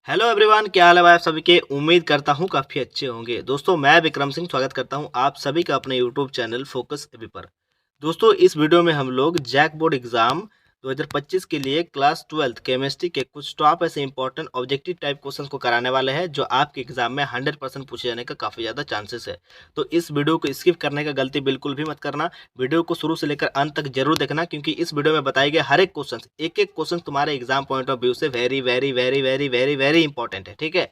Hello everyone, क्या हाल है भाई आप सभी के। उम्मीद करता हूँ काफ़ी अच्छे होंगे। दोस्तों मैं विक्रम सिंह स्वागत करता हूँ आप सभी का अपने यूट्यूब चैनल फोकस एबी पर। दोस्तों इस वीडियो में हम लोग जैक बोर्ड एग्जाम 2025 के लिए क्लास 12th केमिस्ट्री के कुछ टॉप ऐसे इंपॉर्टेंट ऑब्जेक्टिव टाइप क्वेश्चंस को कराने वाले हैं जो आपके एग्जाम में 100% पूछे जाने का काफ़ी ज़्यादा चांसेस है। तो इस वीडियो को स्किप करने का गलती बिल्कुल भी मत करना। वीडियो को शुरू से लेकर अंत तक जरूर देखना क्योंकि इस वीडियो में बताए गए हर एक क्वेश्चन एक एक क्वेश्चन तुम्हारे एग्जाम पॉइंट ऑफ व्यू से very very very very very very important है। ठीक है,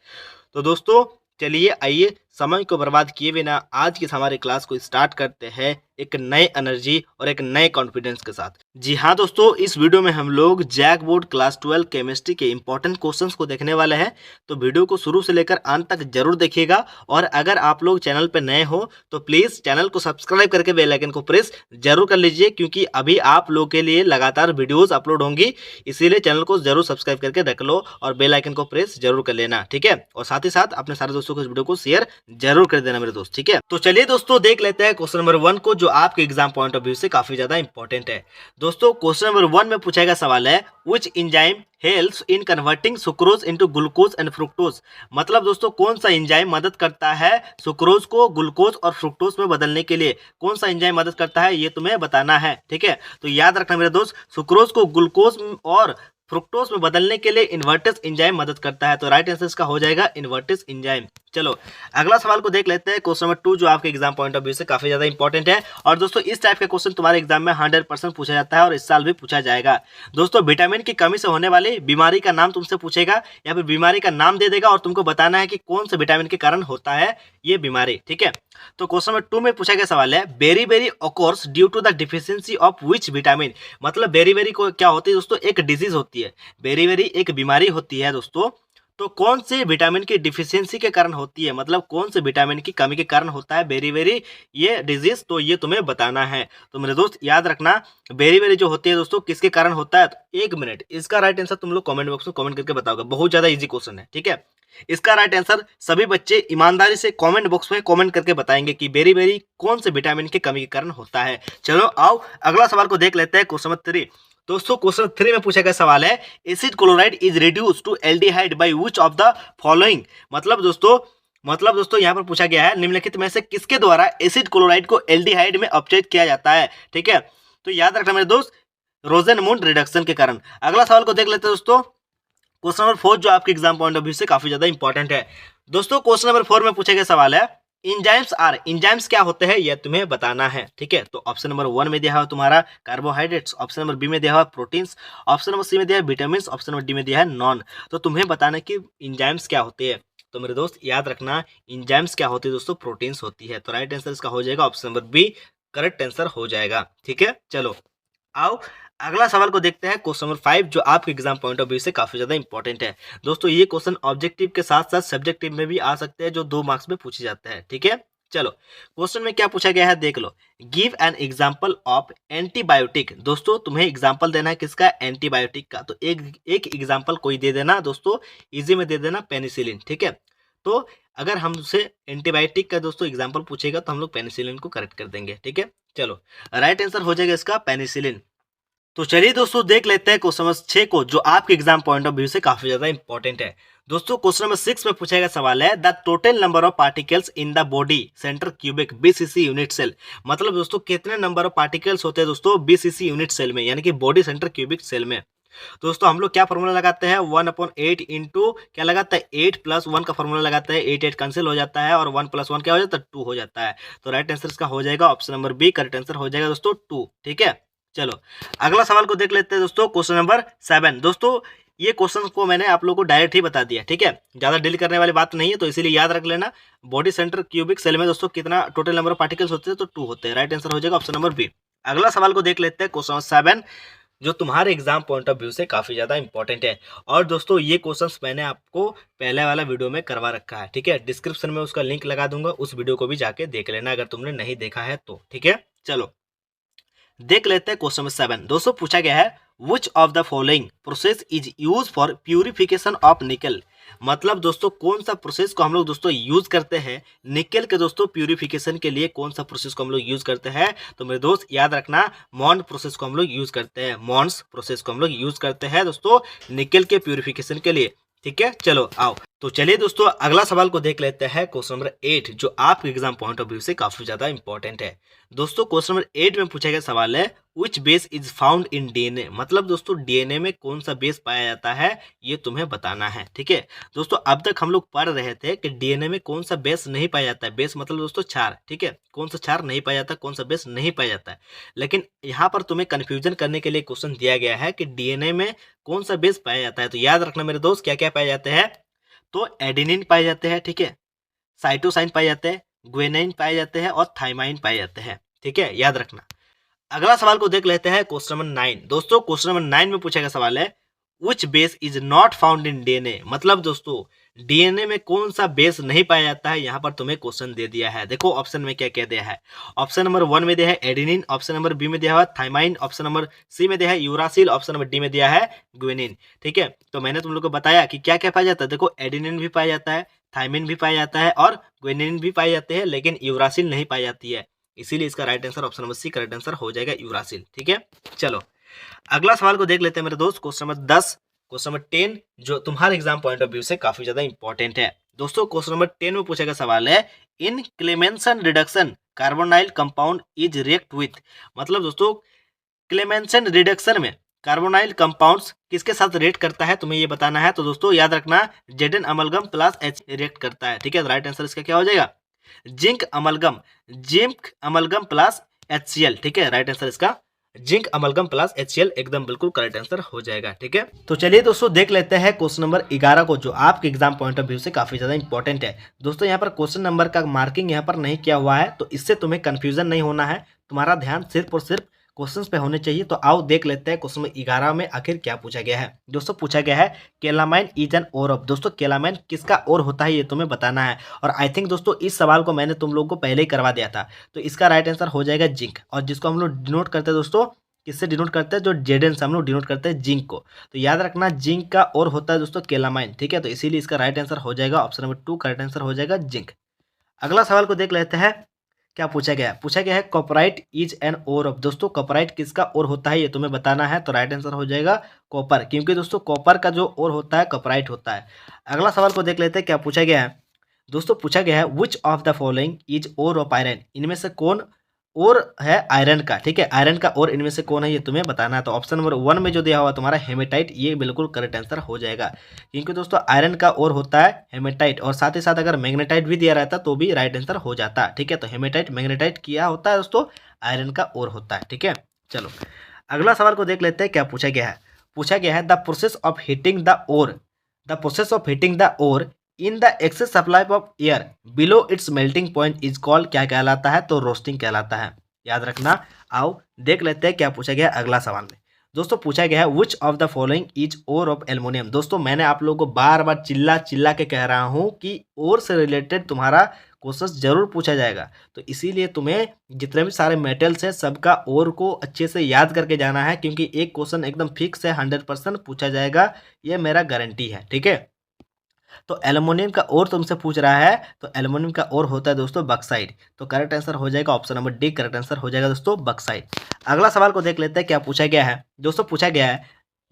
तो दोस्तों चलिए आइए समय को बर्बाद किए बिना आज की हमारे क्लास को स्टार्ट करते हैं एक नए एनर्जी और एक नए कॉन्फिडेंस के साथ। जी हाँ दोस्तों, इस वीडियो में हम लोग जैक बोर्ड क्लास 12 केमिस्ट्री के इंपॉर्टेंट क्वेश्चंस को देखने वाले हैं। तो वीडियो को शुरू से लेकर अंत तक जरूर देखिएगा और अगर आप लोग चैनल पर नए हो तो प्लीज़ चैनल को सब्सक्राइब करके बेल आइकन को प्रेस जरूर कर लीजिए क्योंकि अभी आप लोग के लिए लगातार वीडियोज़ अपलोड होंगी। इसीलिए चैनल को जरूर सब्सक्राइब करके रख लो और बेल आइकन को प्रेस जरूर कर लेना। ठीक है, और साथ ही साथ अपने सारे दोस्तों को इस वीडियो को शेयर जरूर कर देना मेरे दोस्त। ठीक है, तो चलिए दोस्तों देख लेते हैं क्वेश्चन नंबर 1 को जो आपके एग्जाम पॉइंट ऑफ व्यू से काफी ज्यादा इंपॉर्टेंट है। दोस्तों क्वेश्चन नंबर 1 में पूछा गया सवाल है which enzyme helps in converting sucrose into glucose and fructose. मतलब दोस्तों कौन सा एंजाइम मदद करता है सुक्रोज को ग्लूकोज और फ्रुक्टोज में बदलने के लिए, कौन सा एंजाइम मदद करता है ये तुम्हें बताना है। ठीक है, तो याद रखना मेरे दोस्त, सुक्रोज को ग्लूकोज और फ्रुक्टोज में बदलने के लिए इन्वर्टेस एंजाइम मदद करता है। तो राइट आंसर इसका हो जाएगा इन्वर्टेस एंजाइम। चलो अगला सवाल को देख लेते हैं, क्वेश्चन नंबर 2 जो आपके एग्जाम पॉइंट ऑफ व्यू से काफी ज्यादा इंपॉर्टेंट है। और दोस्तों इस टाइप का क्वेश्चन तुम्हारे एग्जाम में 100% पूछा जाता है और इस साल भी पूछा जाएगा। दोस्तों विटामिन की कमी से होने वाली बीमारी का नाम तुमसे पूछेगा या फिर बीमारी का नाम दे देगा और तुमको बताना है कि कौन से विटामिन के कारण होता है ये बीमारी। ठीक है, तो क्वेश्चन नंबर 2 में पूछा गया सवाल है beriberi occurs due to the deficiency of which vitamin. मतलब बेरी बेरी को क्या होती है दोस्तों, एक डिजीज होती है। बेरी बेरी एक बीमारी होती है दोस्तों, तो कौन से विटामिन की डिफिशियंसी के कारण होती है, मतलब कौन से विटामिन की कमी के कारण होता है बेरी बेरी ये डिजीज, तो ये तुम्हें बताना है। तो मेरे दोस्त याद रखना बेरी बेरी जो होती है दोस्तों किसके कारण होता है। तो 1 मिनट इसका राइट आंसर तुम लोग कमेंट बॉक्स में कमेंट करके बताओगे। बहुत ज्यादा इजी क्वेश्चन है। ठीक है, इसका राइट आंसर सभी बच्चे ईमानदारी से कमेंट बॉक्स में कमेंट करके बताएंगे कि बेरी बेरी कौन से विटामिन की कमी के कारण होता है। चलो आओ अगला सवाल को देख लेते हैं, क्वेश्चन नंबर 3। दोस्तों क्वेश्चन 3 में पूछा गया सवाल है acid chloride is reduce to aldehyde by which of the following. मतलब दोस्तों यहाँ पर पूछा गया है निम्नलिखित में से किसके द्वारा एसिड क्लोराइड को एल्डिहाइड में अपचयित किया जाता है। ठीक है, तो याद रखना मेरे दोस्त रोजेनमुंड रिडक्शन के कारण। अगला सवाल को देख लेते हैं दोस्तों, क्वेश्चन नंबर 4 जो आपके एग्जाम पॉइंट ऑफ व्यू से काफी ज्यादा इंपॉर्टेंट है। दोस्तों क्वेश्चन नंबर 4 में पूछा गया सवाल है इंजाइम्स क्या होते हैं यह तुम्हें बताना है। ठीक है, तो ऑप्शन नंबर 1 में दिया हुआ तुम्हारा कार्बोहाइड्रेट्स, ऑप्शन नंबर बी में दिया हुआ प्रोटीन्स, ऑप्शन नंबर सी में दिया है विटामिन, ऑप्शन नंबर डी में दिया है नॉन। तो तुम्हें बताना कि इंजाइम्स क्या होते हैं। तो मेरे दोस्त याद रखना इंजाइम्स क्या होती है दोस्तों, प्रोटीन्स होती है। तो राइट आंसर इसका हो जाएगा option number B, correct answer हो जाएगा। ठीक है, चलो आओ अगला सवाल को देखते हैं, क्वेश्चन नंबर 5 जो आपके एग्जाम पॉइंट ऑफ व्यू से काफी ज्यादा इंपॉर्टेंट है। दोस्तों ये क्वेश्चन ऑब्जेक्टिव के साथ साथ सब्जेक्टिव में भी आ सकते हैं जो 2 मार्क्स में पूछे जाते हैं। ठीक है, चलो क्वेश्चन में क्या पूछा गया है देख लो। Give an example of antibiotic. दोस्तों तुम्हें एग्जाम्पल देना है किसका, एंटीबायोटिक का। तो एक एग्जाम्पल कोई दे देना दोस्तों, इजी में दे देना पेनिसिलिन। ठीक है, तो अगर हमसे एंटीबायोटिक का दोस्तों एग्जाम्पल पूछेगा तो हम लोग पेनिसिलिन को करेक्ट कर देंगे। ठीक है, चलो राइट आंसर हो जाएगा इसका पेनिसिलिन। तो चलिए दोस्तों देख लेते हैं क्वेश्चन नंबर 6 को जो आपके एग्जाम पॉइंट ऑफ व्यू से काफी ज्यादा इंपॉर्टेंट है। दोस्तों क्वेश्चन नंबर 6 में पूछा गया सवाल है the total number of particles in the body centre cubic BCC unit cell. मतलब दोस्तों कितने नंबर ऑफ पार्टिकल्स होते हैं दोस्तों बीसीसी यूनिट सेल में, यानी कि बॉडी सेंटर क्यूबिक सेल में। दोस्तों हम लोग क्या फॉर्मूला लगाते हैं 1/8 इंटू क्या लगाता है 8 + 1 का फॉर्मूला लगाता है। 8 कैंसिल हो जाता है और 1 + 1 क्या हो जाता है 2 हो जाता है। तो राइट आंसर इसका हो जाएगा option number B, correct answer हो जाएगा दोस्तों 2। ठीक है, चलो अगला सवाल को देख लेते हैं दोस्तों, क्वेश्चन नंबर 7। दोस्तों ये क्वेश्चन को मैंने आप लोगों को डायरेक्ट ही बता दिया। ठीक है, ज्यादा डील करने वाली बात नहीं है, तो इसीलिए याद रख लेना बॉडी सेंटर क्यूबिक सेल में दोस्तों कितना टोटल नंबर ऑफ पार्टिकल्स होते हैं, तो 2 होते हैं। राइट आंसर हो जाएगा ऑप्शन नंबर बी। अगला सवाल को देख लेते हैं, क्वेश्चन नंबर 7 जो तुम्हारे एग्जाम पॉइंट ऑफ व्यू से काफी ज्यादा इंपॉर्टेंट है। और दोस्तों ये क्वेश्चंस मैंने आपको पहले वाला वीडियो में करवा रखा है। ठीक है, डिस्क्रिप्शन में उसका लिंक लगा दूंगा, उस वीडियो को भी जाके देख लेना अगर तुमने नहीं देखा है तो। ठीक है, चलो देख लेते हैं क्वेश्चन नंबर 7। दोस्तों पूछा गया है which of the following process is use for purification of निकल। मतलब दोस्तों कौन सा प्रोसेस को हम लोग दोस्तों यूज करते हैं निकल के दोस्तों प्यूरिफिकेशन के लिए, कौन सा प्रोसेस को हम लोग यूज करते हैं। तो मेरे दोस्त याद रखना मॉन्ड प्रोसेस को हम लोग यूज करते हैं, मॉन्स प्रोसेस को हम लोग यूज करते हैं दोस्तों निकल के प्यूरिफिकेशन के लिए। ठीक है, चलो आओ। तो चलिए दोस्तों अगला सवाल को देख लेते हैं, क्वेश्चन नंबर 8, जो आपके एग्जाम पॉइंट ऑफ व्यू से काफी ज्यादा इंपॉर्टेंट है। दोस्तों क्वेश्चन नंबर 8 में पूछा गया सवाल है, which base is found in DNA, मतलब दोस्तों डीएनए में कौन सा बेस पाया जाता है ये तुम्हें बताना है। ठीक है दोस्तों, अब तक हम लोग पढ़ रहे थे कि डीएनए में कौन सा बेस नहीं पाया जाता है। बेस मतलब दोस्तों क्षार, ठीक है, कौन सा क्षार नहीं पाया जाता, कौन सा बेस नहीं पाया जाता है। लेकिन यहाँ पर तुम्हें कंफ्यूजन करने के लिए क्वेश्चन दिया गया है कि डीएनए में कौन सा बेस पाया जाता है। तो याद रखना मेरे दोस्त, क्या क्या पाए जाते हैं, तो एडेनिन पाए जाते हैं, ठीक है, साइटोसाइन पाए जाते हैं, ग्वेनाइन पाए जाते हैं और थाइमाइन पाए जाते हैं। ठीक है, याद रखना। अगला सवाल को देख लेते हैं, क्वेश्चन नंबर 9। दोस्तों क्वेश्चन नंबर 9 में पूछा गया सवाल है, which base is not found in DNA, मतलब दोस्तों डीएनए में कौन सा बेस नहीं पाया जाता है। यहाँ पर तुम्हें क्वेश्चन दे दिया है, देखो ऑप्शन में क्या क्या दिया है। ऑप्शन नंबर 1 में दिया है एडेनिन, ऑप्शन नंबर बी में दिया हुआ थाइमाइन, ऑप्शन नंबर सी में दिया है यूरासिल, ऑप्शन नंबर डी में दिया है ग्वेनिन। ठीक है, तो मैंने तुम लोग को बताया कि क्या क्या पाया जाता है। देखो एडेनिन भी पाया जाता है, थाइमिन भी पाया जाता है और ग्वेनिन भी पाए जाते हैं, लेकिन यूरासिल नहीं पाई जाती है। इसीलिए इसका right answer option number C correct answer हो जाएगा, यूरासिल। ठीक है, चलो अगला सवाल को देख लेते हैं मेरे दोस्त, क्वेश्चन नंबर 10, क्वेश्चन नंबर 10, जो तुम्हारे एग्जाम पॉइंट ऑफ व्यू से काफी ज्यादा इंपॉर्टेंट है। दोस्तों क्वेश्चन नंबर 10 में पूछा गया सवाल है, in Clemmensen reduction carbonyl compound is react with, मतलब दोस्तों क्लेमेंसन रिडक्शन में कार्बोनाइल कंपाउंड्स किसके साथ रिएक्ट करता है, तुम्हें ये बताना है। तो दोस्तों याद रखना, जेडन अमलगम प्लस एच रिएक्ट करता है। ठीक है, राइट आंसर इसका क्या हो जाएगा, जिंक अमलगम प्लस HCl। ठीक है, राइट आंसर इसका जिंक अमलगम प्लस HCl एकदम बिल्कुल करेक्ट आंसर हो जाएगा। ठीक है, तो चलिए दोस्तों देख लेते हैं क्वेश्चन नंबर 11 को, जो आपके एग्जाम पॉइंट ऑफ व्यू से काफी ज्यादा इंपॉर्टेंट है। दोस्तों यहाँ पर क्वेश्चन नंबर का मार्किंग यहाँ पर नहीं किया हुआ है, तो इससे तुम्हें कंफ्यूजन नहीं होना है, तुम्हारा ध्यान सिर्फ और सिर्फ क्वेश्चंस पे होने चाहिए। तो आओ देख लेते हैं क्वेश्चन नंबर 11 में आखिर क्या पूछा गया है। दोस्तों पूछा गया है, calamine is an ore of, दोस्तों केलामाइन किसका ओर होता है ये तुम्हें बताना है। और आई थिंक दोस्तों इस सवाल को मैंने तुम लोगों को पहले ही करवा दिया था, तो इसका राइट आंसर हो जाएगा जिंक। और जिसको हम लोग डिनोट करते हैं दोस्तों, किससे डिनोट करते हैं, जो जेडन से हम लोग डिनोट करते हैं जिंक को। तो याद रखना जिंक का और होता है दोस्तों केलामाइन। ठीक है, तो इसीलिए इसका राइट आंसर हो जाएगा ऑप्शन नंबर 2 करेक्ट आंसर हो जाएगा जिंक। अगला सवाल को देख लेते हैं, क्या पूछा गया है, पूछा गया है कॉपराइट इज एन ओर ऑफ, दोस्तों कॉपराइट किसका ओर होता है ये तुम्हें बताना है। तो राइट आंसर हो जाएगा कॉपर, क्योंकि दोस्तों कॉपर का जो ओर होता है कॉपराइट होता है। अगला सवाल को देख लेते हैं, क्या पूछा गया है। दोस्तों पूछा गया है, which of the following is ore of iron, इनमें से कौन और है आयरन का। ठीक है, आयरन का और इनमें से कौन है ये तुम्हें बताना है। तो ऑप्शन नंबर 1 में जो दिया हुआ तुम्हारा हेमेटाइट, ये बिल्कुल करेक्ट आंसर हो जाएगा, क्योंकि दोस्तों आयरन का और होता है हेमेटाइट, और साथ ही साथ अगर मैग्नेटाइट भी दिया रहता तो भी राइट आंसर हो जाता। ठीक है, तो हेमेटाइट मैग्नेटाइट किया होता है दोस्तों, आयरन का और होता है। ठीक है, चलो अगला सवाल को देख लेते हैं, क्या पूछा गया है। पूछा गया है, the process of heating the ore, the process of heating the ore in the excess supply of air below its melting point is called, क्या कहलाता है, तो रोस्टिंग कहलाता है। याद रखना, आओ देख लेते हैं क्या पूछा गया अगला सवाल में। दोस्तों पूछा गया है, which of the following is ore of aluminium, दोस्तों मैंने आप लोगों को बार बार चिल्ला चिल्ला के कह रहा हूं कि ओर से रिलेटेड तुम्हारा क्वेश्चन जरूर पूछा जाएगा, तो इसीलिए तुम्हें जितने भी सारे मेटल्स हैं सबका ओर को अच्छे से याद करके जाना है, क्योंकि एक क्वेश्चन एकदम फिक्स है, 100% पूछा जाएगा, ये मेरा गारंटी है। ठीक है, तो एल्युमिनियम का ओर तुमसे पूछ रहा है, तो एल्युमिनियम का ओर होता है दोस्तों बक्साइड। तो करेक्ट आंसर हो जाएगा option number D correct answer हो जाएगा दोस्तों बक्साइड। अगला सवाल को देख लेते हैं, क्या पूछा गया है। दोस्तों पूछा गया है,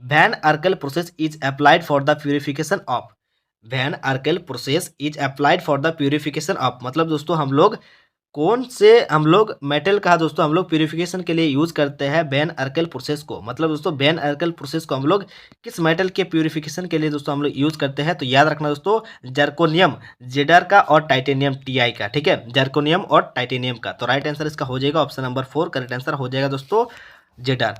Van Arkel process is applied for the purification of, Van Arkel process is applied for the purification of, मतलब दोस्तों हम लोग मेटल का दोस्तों हम लोग प्यूरिफिकेशन के लिए यूज करते हैं वैन आर्केल प्रोसेस को, मतलब दोस्तों वैन आर्केल प्रोसेस को हम लोग किस मेटल के प्यूरिफिकेशन के लिए दोस्तों हम लोग यूज करते हैं। तो याद रखना दोस्तों, जर्कोनियम जेडर का और टाइटेनियम टीआई का। ठीक है, जर्कोनियम और टाइटेनियम का। तो राइट आंसर इसका हो जाएगा ऑप्शन नंबर 4 करेक्ट आंसर हो जाएगा दोस्तों जेडर।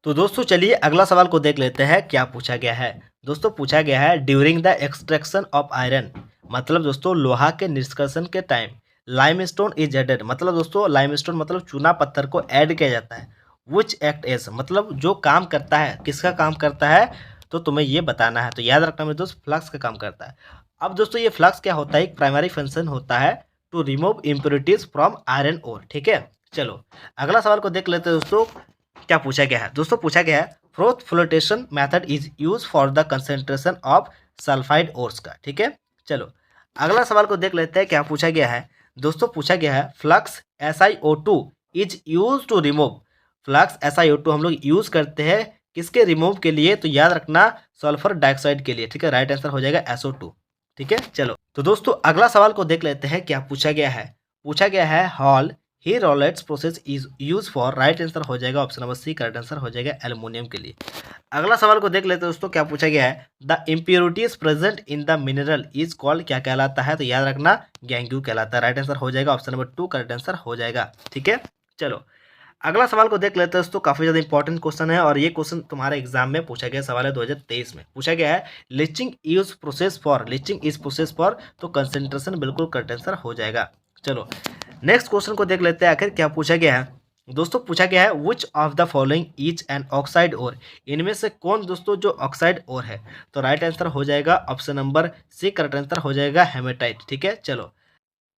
तो दोस्तों चलिए अगला सवाल को देख लेते हैं, क्या पूछा गया है। दोस्तों पूछा गया है, during the extraction of iron, मतलब दोस्तों लोहा के निष्कर्षण के टाइम लाइमस्टोन इज एडेड, मतलब दोस्तों लाइमस्टोन मतलब चूना पत्थर को ऐड किया जाता है। विच एक्ट एज, मतलब जो काम करता है, किसका काम करता है, तो तुम्हें ये बताना है। तो याद रखना मेरे दोस्त, फ्लक्स का काम करता है। अब दोस्तों ये फ्लक्स क्या होता है, एक प्राइमरी फंक्शन होता है to remove impurities from iron ore. ठीक है, चलो अगला सवाल को देख लेते हैं दोस्तों, क्या पूछा गया है। दोस्तों पूछा गया है, froth flotation method is use for the concentration of sulphide ores का। ठीक है, चलो अगला सवाल को देख लेते हैं, क्या पूछा गया है। दोस्तों पूछा गया है, flux SiO2 is use to remove, flux SiO2 हम लोग यूज करते हैं किसके रिमूव के लिए? तो याद रखना सल्फर डाइऑक्साइड के लिए, ठीक है। राइट आंसर हो जाएगा SO2, ठीक है। चलो तो दोस्तों अगला सवाल को देख लेते हैं, क्या पूछा गया है। पूछा गया है Hall Heroult's process is use for, right answer हो जाएगा option number C, correct answer हो जाएगा एल्युमिनियम के लिए। अगला सवाल को देख लेते हैं दोस्तों, क्या पूछा गया है। The impurities present in the mineral is called, क्या कहलाता है? तो याद रखना गैंगू कहलाता है। राइट आंसर हो जाएगा ऑप्शन नंबर 2, करेक्ट आंसर हो जाएगा, ठीक है। चलो अगला सवाल को देख लेते हैं दोस्तों, काफी ज्यादा इंपॉर्टेंट क्वेश्चन है और ये क्वेश्चन तुम्हारे एग्जाम में पूछा गया सवाल है 2023 में। पूछा गया है leaching is process for, leaching is process for, तो कंसेंट्रेशन बिल्कुल करेक्ट आंसर हो जाएगा। चलो नेक्स्ट क्वेश्चन को देख लेते हैं, आखिर क्या पूछा गया है। दोस्तों पूछा गया है which of the following is an oxide ore, इनमें से कौन दोस्तों जो ऑक्साइड ओर है? तो राइट आंसर हो जाएगा option number C, correct answer हो जाएगा हेमेटाइट, ठीक है। चलो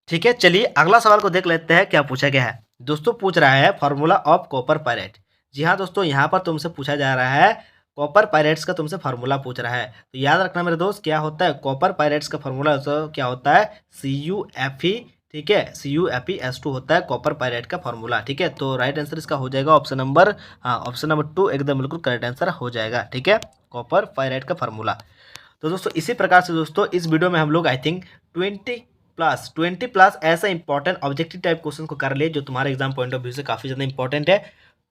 ठीक है, चलिए अगला सवाल को देख लेते हैं, क्या पूछा गया है। दोस्तों पूछ रहा है फार्मूला ऑफ कॉपर पायरेट। जी हाँ दोस्तों, यहाँ पर तुमसे पूछा जा रहा है कॉपर पायरेट्स का, तुमसे फार्मूला पूछ रहा है। तो याद रखना मेरे दोस्त, क्या होता है कॉपर पायरेट्स का फार्मूला, तो क्या होता है CuFe, ठीक है। CuFeS2 होता है कॉपर पायरेट का फार्मूला, ठीक है। तो राइट आंसर इसका हो जाएगा ऑप्शन नंबर, हाँ ऑप्शन नंबर 2 एकदम बिल्कुल करेक्ट आंसर हो जाएगा, ठीक है, कॉपर पायरेट का फार्मूला। तो दोस्तों इसी प्रकार से दोस्तों इस वीडियो में हम लोग आई थिंक 20 प्लस ऐसा इंपॉर्टेंट ऑब्जेक्टिव टाइप क्वेश्चन को कर लिए जो तुम्हारे एग्जाम पॉइंट ऑफ व्यू से काफ़ी ज़्यादा इंपॉर्टेंट है।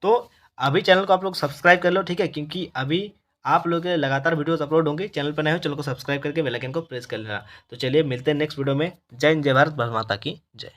तो अभी चैनल को आप लोग सब्सक्राइब कर लो, ठीक है, क्योंकि अभी आप लोग के लगातार वीडियोस अपलोड होंगे। चैनल पर नए हो चैनल को सब्सक्राइब करके बेल आइकन को प्रेस कर लेना। तो चलिए मिलते हैं नेक्स्ट वीडियो में। जय हिंद, जय भारत, भारत माता की जय।